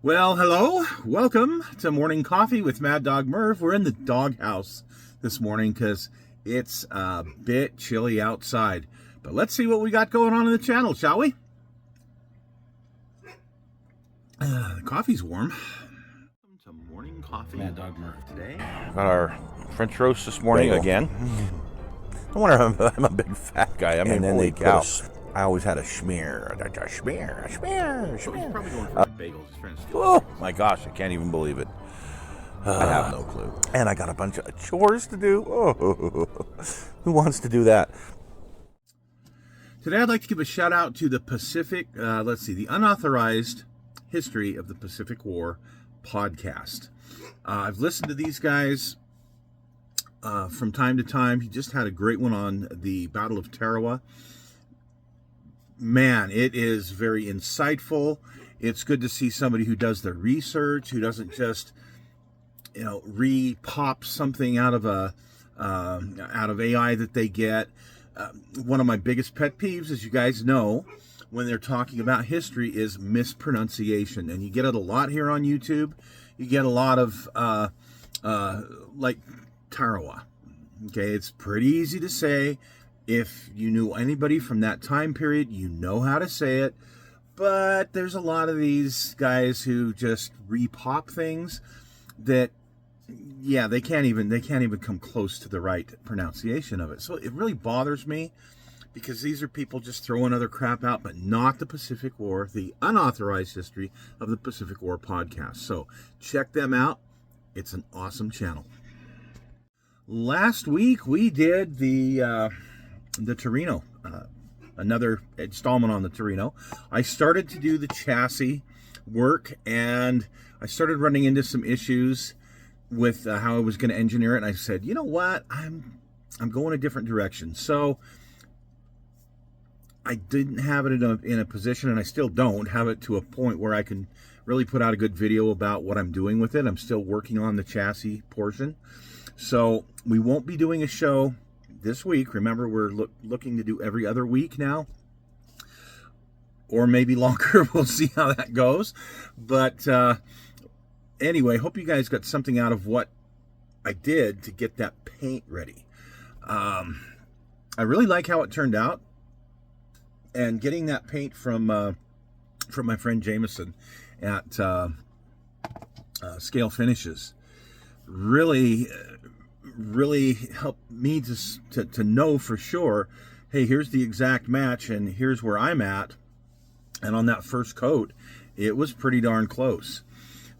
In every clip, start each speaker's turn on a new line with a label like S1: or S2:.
S1: Well, hello. Welcome to Morning Coffee with Maddog Merv. We're in the doghouse this morning because it's a bit chilly outside. But let's see what we got going on in the channel, shall we? The coffee's warm. Welcome to Morning Coffee.
S2: Maddog Merv today.
S3: Got our French roast this morning again. I wonder if I'm a big fat guy. I mean, holy cow. I always had a schmear. A schmear.
S1: He's probably going for bagels. He's trying to steal
S3: Oh my gosh, I can't even believe it.
S2: I have no clue.
S3: And I got a bunch of chores to do. Oh, who wants to do that?
S1: Today I'd like to give a shout out to the the Unauthorized History of the Pacific War podcast. I've listened to these guys from time to time. He just had a great one on the Battle of Tarawa. Man, it is very insightful. It's good to see somebody who does their research, who doesn't just, re-pop something out of AI that they get. One of my biggest pet peeves, as you guys know, when they're talking about history, is mispronunciation, and you get it a lot here on YouTube. You get a lot of like Tarawa. Okay, it's pretty easy to say. If you knew anybody from that time period, you know how to say it. But there's a lot of these guys who just repop things that, yeah, they can't even come close to the right pronunciation of it. So it really bothers me because these are people just throwing other crap out, but not the Pacific War, the Unauthorized History of the Pacific War podcast. So check them out. It's an awesome channel. Last week we did the Torino, another installment on the Torino. I started to do the chassis work, and I started running into some issues with how I was going to engineer it. And I said, you know what, I'm going a different direction. So I didn't have it in a position, and I still don't have it to a point where I can really put out a good video about what I'm doing with it. I'm still working on the chassis portion, so we won't be doing a show this week. Remember, we're looking to do every other week now, or maybe longer. We'll see how that goes. But anyway, hope you guys got something out of what I did to get that paint ready. I really like how it turned out, and getting that paint from my friend Jameson at Scale Finishes really helped me to know for sure, hey, here's the exact match and here's where I'm at. And on that first coat, it was pretty darn close.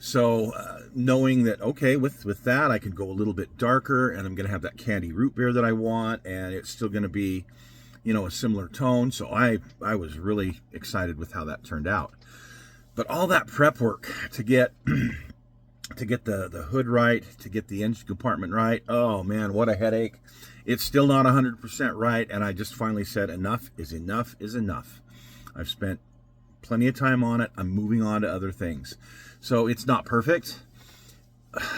S1: So knowing that, okay, with that, I can go a little bit darker, and I'm going to have that candy root beer that I want, and it's still going to be, a similar tone. So I was really excited with how that turned out. But all that prep work to get the hood right, to get the engine compartment right, oh man, what a headache. It's still not 100% right, and I just finally said enough is enough is enough. I've spent plenty of time on it. I'm moving on to other things. So it's not perfect.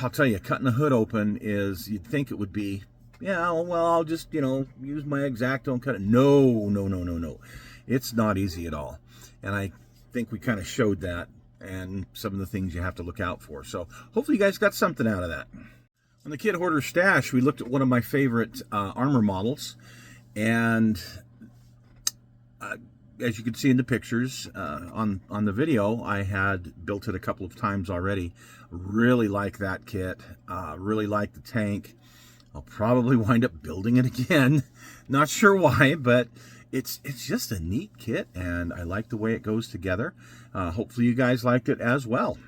S1: I'll tell you, cutting the hood open is, you'd think it would be, yeah, well, I'll just, use my X-Acto and cut it. No. It's not easy at all. And I think we kind of showed that, and some of the things you have to look out for. So hopefully you guys got something out of that. On the Kit Hoarder Stash, we looked at one of my favorite armor models, and as you can see in the pictures on the video, I had built it a couple of times already. Really like that kit. Really like the tank. I'll probably wind up building it again. Not sure why, but it's just a neat kit, and I like the way it goes together. Hopefully you guys liked it as well.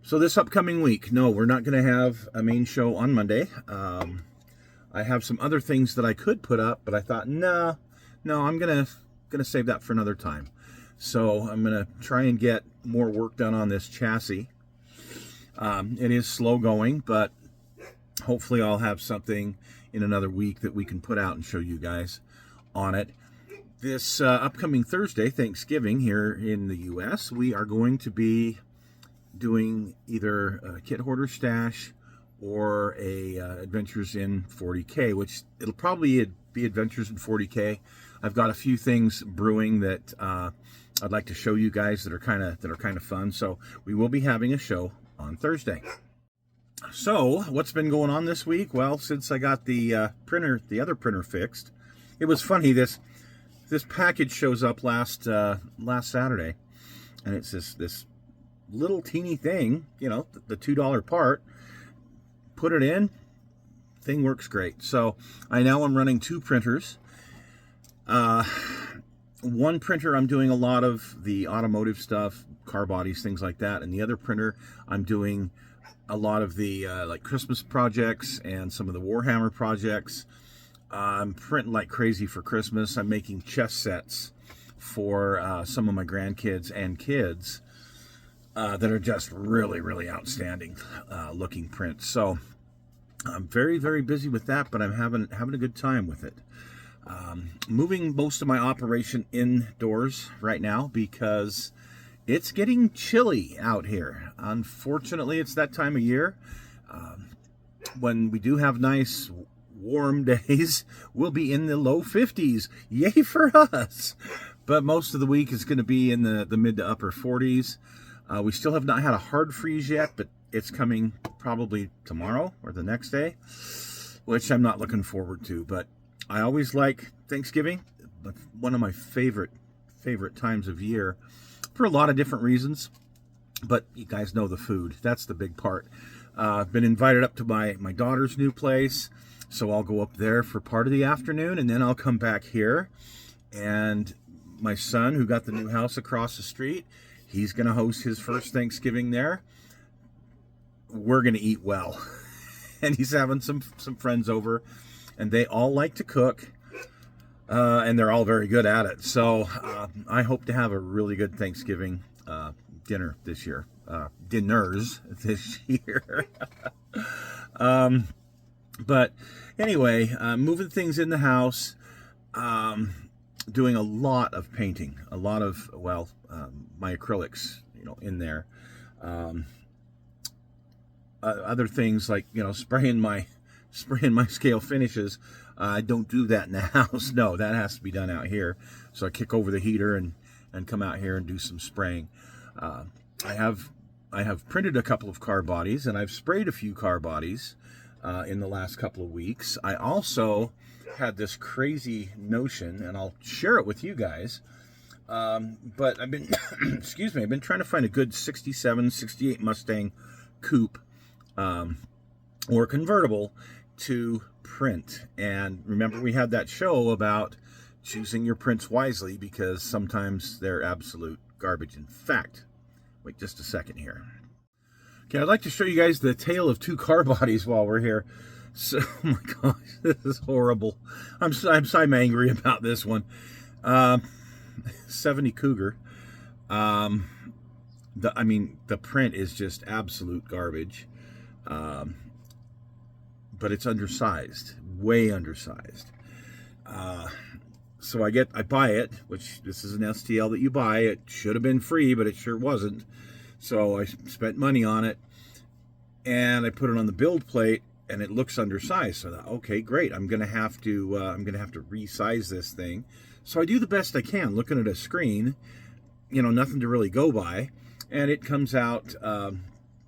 S1: So this upcoming week, no, we're not going to have a main show on Monday. I have some other things that I could put up, but I thought, no, I'm gonna save that for another time. So I'm gonna try and get more work done on this chassis. It is slow going, but hopefully I'll have something in another week that we can put out and show you guys on it. This upcoming Thursday, Thanksgiving, here in the U.S., we are going to be doing either a Kit Hoarder Stash or a Adventures in 40K, which it'll probably be Adventures in 40K. I've got a few things brewing that I'd like to show you guys that are kind of fun. So we will be having a show on Thursday. So what's been going on this week? Well, since I got the other printer fixed, it was funny. This package shows up last Saturday, and it's this little teeny thing, you know, the $2 part. Put it in, thing works great. So I'm running 2 printers. One printer I'm doing a lot of the automotive stuff, car bodies, things like that, and the other printer I'm doing a lot of the like Christmas projects and some of the Warhammer projects. I'm printing like crazy for Christmas. I'm making chess sets for some of my grandkids and kids that are just really, really outstanding looking prints. So I'm very, very busy with that, but I'm having a good time with it. Moving most of my operation indoors right now because it's getting chilly out here. Unfortunately, it's that time of year. When we do have nice warm days, we'll be in the low 50s. Yay for us! But most of the week is going to be in the mid to upper 40s. We still have not had a hard freeze yet, but it's coming probably tomorrow or the next day, which I'm not looking forward to. But I always like Thanksgiving, but one of my favorite times of year for a lot of different reasons. But you guys know the food. That's the big part. I've been invited up to my daughter's new place, so I'll go up there for part of the afternoon, and then I'll come back here. And my son, who got the new house across the street, he's going to host his first Thanksgiving there. We're going to eat well. And he's having some friends over, and they all like to cook, and they're all very good at it. So I hope to have a really good Thanksgiving dinner this year. Dinners this year. But anyway, moving things in the house, doing a lot of painting, a lot of, my acrylics, in there. Other things like, spraying my scale finishes. I don't do that in the house. No, that has to be done out here. So I kick over the heater and come out here and do some spraying. I have printed a couple of car bodies, and I've sprayed a few car bodies in the last couple of weeks. I also had this crazy notion, and I'll share it with you guys. But I've been, I've been trying to find a good 67, 68 Mustang coupe or convertible to print. And remember, we had that show about choosing your prints wisely because sometimes they're absolute garbage. In fact, wait just a second here. Okay, I'd like to show you guys the tale of 2 car bodies while we're here. So, oh my gosh, this is horrible. I'm angry about this one. 70 Cougar. The print is just absolute garbage. But it's undersized, way undersized. So I buy it, which this is an STL that you buy. It should have been free, but it sure wasn't. So I spent money on it, and I put it on the build plate, and it looks undersized. So I thought, okay, great. I'm gonna have to resize this thing. So I do the best I can, looking at a screen, nothing to really go by, and it comes out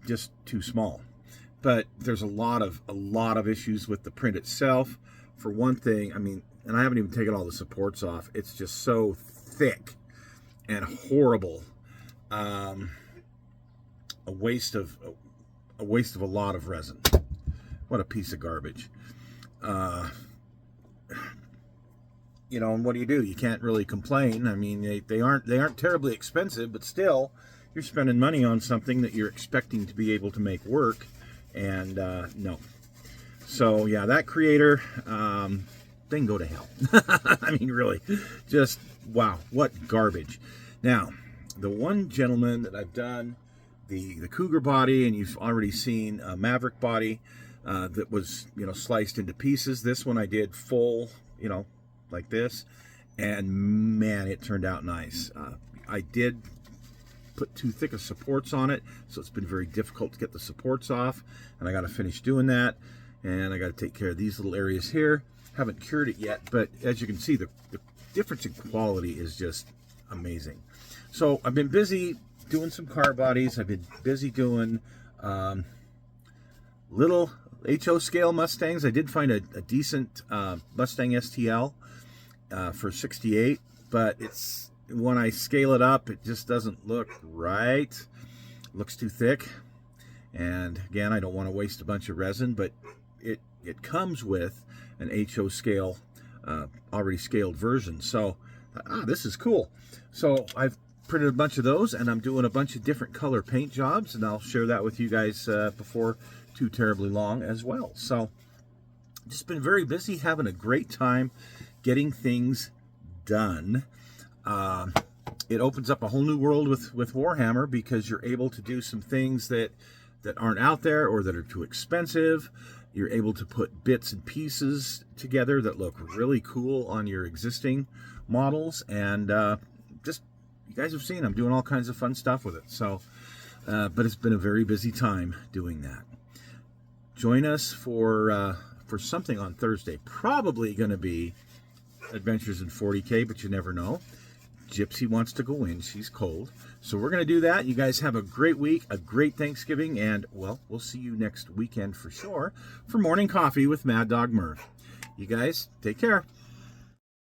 S1: just too small. But there's a lot of issues with the print itself. For one thing, and I haven't even taken all the supports off. It's just so thick and horrible. A waste of a lot of resin. What a piece of garbage. And what do? You can't really complain. They aren't terribly expensive, but still, you're spending money on something that you're expecting to be able to make work, and no. So yeah, that creator, they can go to hell. Really, just wow, what garbage. Now, the one gentleman that I've done the Cougar body, and you've already seen a Maverick body that was sliced into pieces. This one I did full, like this, and man, it turned out nice. I did put too thick of supports on it, so it's been very difficult to get the supports off, and I got to finish doing that, and I got to take care of these little areas here. Haven't cured it yet, but as you can see, the difference in quality is just amazing. So I've been busy doing some car bodies. I've been busy doing little HO scale Mustangs. I did find a decent Mustang STL for 68, but it's when I scale it up, it just doesn't look right. It looks too thick. And again, I don't want to waste a bunch of resin, but it comes with an HO scale, already scaled version. So, this is cool. So I've printed a bunch of those, and I'm doing a bunch of different color paint jobs, and I'll share that with you guys before too terribly long as well. So, just been very busy, having a great time getting things done. It opens up a whole new world with Warhammer, because you're able to do some things that aren't out there or that are too expensive. You're able to put bits and pieces together that look really cool on your existing models, and just, you guys have seen, I'm doing all kinds of fun stuff with it. So, but it's been a very busy time doing that. Join us for something on Thursday. Probably going to be Adventures in 40K, but you never know. Gypsy wants to go in. She's cold. So we're going to do that. You guys have a great week, a great Thanksgiving, and, well, we'll see you next weekend for sure for Morning Coffee with Maddog Merv. You guys, take care.